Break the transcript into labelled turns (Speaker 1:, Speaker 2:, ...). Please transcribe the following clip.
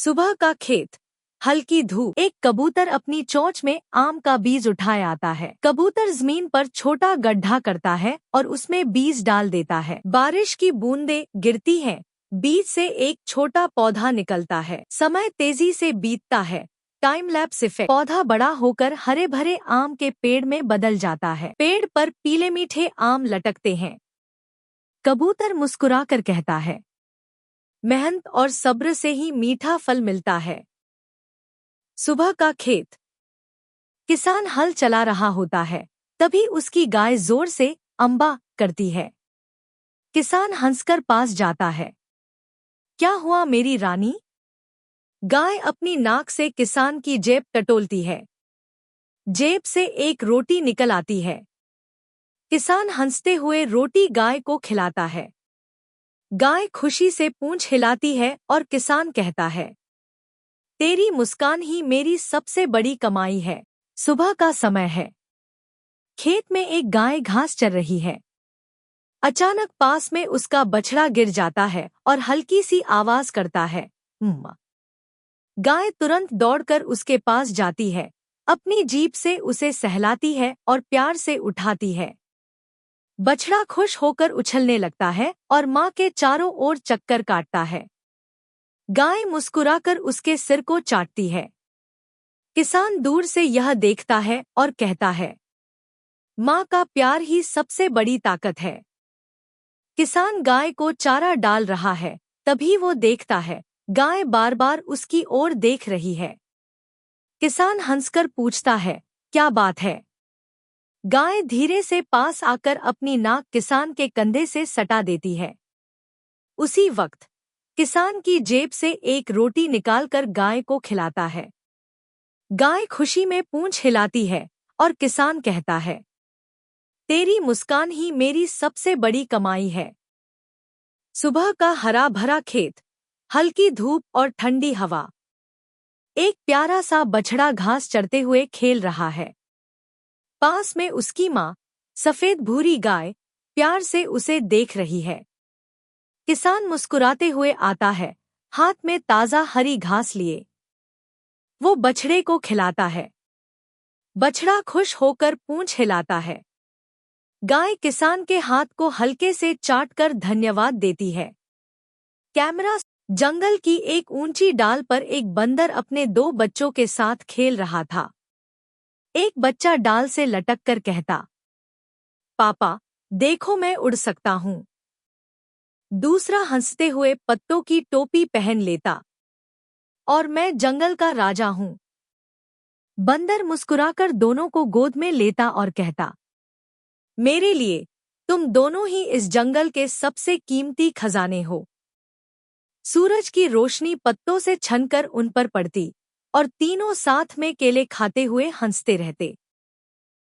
Speaker 1: सुबह का खेत, हल्की धूप। एक कबूतर अपनी चोंच में आम का बीज उठाए आता है। कबूतर जमीन पर छोटा गड्ढा करता है और उसमें बीज डाल देता है। बारिश की बूंदें गिरती हैं, बीज से एक छोटा पौधा निकलता है। समय तेजी से बीतता है। Time lapse effect. पौधा बड़ा होकर हरे भरे आम के पेड़ में बदल जाता है। पेड़ पर पीले मीठे आम लटकते हैं। कबूतर मुस्कुराकर कहता है, मेहनत और सब्र से ही मीठा फल मिलता है। सुबह का खेत, किसान हल चला रहा होता है। तभी उसकी गाय जोर से अम्बा करती है। किसान हंसकर पास जाता है। क्या हुआ मेरी रानी? गाय अपनी नाक से किसान की जेब टटोलती है। जेब से एक रोटी निकल आती है। किसान हंसते हुए रोटी गाय को खिलाता है। गाय खुशी से पूंछ हिलाती है और किसान कहता है, तेरी मुस्कान ही मेरी सबसे बड़ी कमाई है। सुबह का समय है। खेत में एक गाय घास चर रही है। अचानक पास में उसका बछड़ा गिर जाता है और हल्की सी आवाज करता है, म्मा। गाय तुरंत दौड़कर उसके पास जाती है, अपनी जीभ से उसे सहलाती है और प्यार से उठाती है। बछड़ा खुश होकर उछलने लगता है और माँ के चारों ओर चक्कर काटता है। गाय मुस्कुराकर उसके सिर को चाटती है। किसान दूर से यह देखता है और कहता है, माँ का प्यार ही सबसे बड़ी ताकत है। किसान गाय को चारा डाल रहा है, तभी वो देखता है, गाय बार बार उसकी ओर देख रही है। किसान हंसकर पूछता है, क्या बात है? गाय धीरे से पास आकर अपनी नाक किसान के कंधे से सटा देती है। उसी वक्त किसान की जेब से एक रोटी निकालकर गाय को खिलाता है। गाय खुशी में पूंछ हिलाती है और किसान कहता है, तेरी मुस्कान ही मेरी सबसे बड़ी कमाई है। सुबह का हरा भरा खेत, हल्की धूप और ठंडी हवा। एक प्यारा सा बछड़ा घास चरते हुए खेल रहा है। पास में उसकी माँ, सफेद भूरी गाय, प्यार से उसे देख रही है। किसान मुस्कुराते हुए आता है, हाथ में ताज़ा हरी घास लिए। वो बछड़े को खिलाता है। बछड़ा खुश होकर पूंछ हिलाता है। गाय किसान के हाथ को हल्के से चाटकर धन्यवाद देती है। कैमरा। जंगल की एक ऊंची डाल पर एक बंदर अपने दो बच्चों के साथ खेल रहा था। एक बच्चा डाल से लटककर कहता, पापा, देखो मैं उड़ सकता हूँ। दूसरा हंसते हुए पत्तों की टोपी पहन लेता, और मैं जंगल का राजा हूँ। बंदर मुस्कुराकर दोनों को गोद में लेता और कहता, मेरे लिए तुम दोनों ही इस जंगल के सबसे कीमती खजाने हो। सूरज की रोशनी पत्तों से छनकर उन पर पड़ती और तीनों साथ में केले खाते हुए हंसते रहते।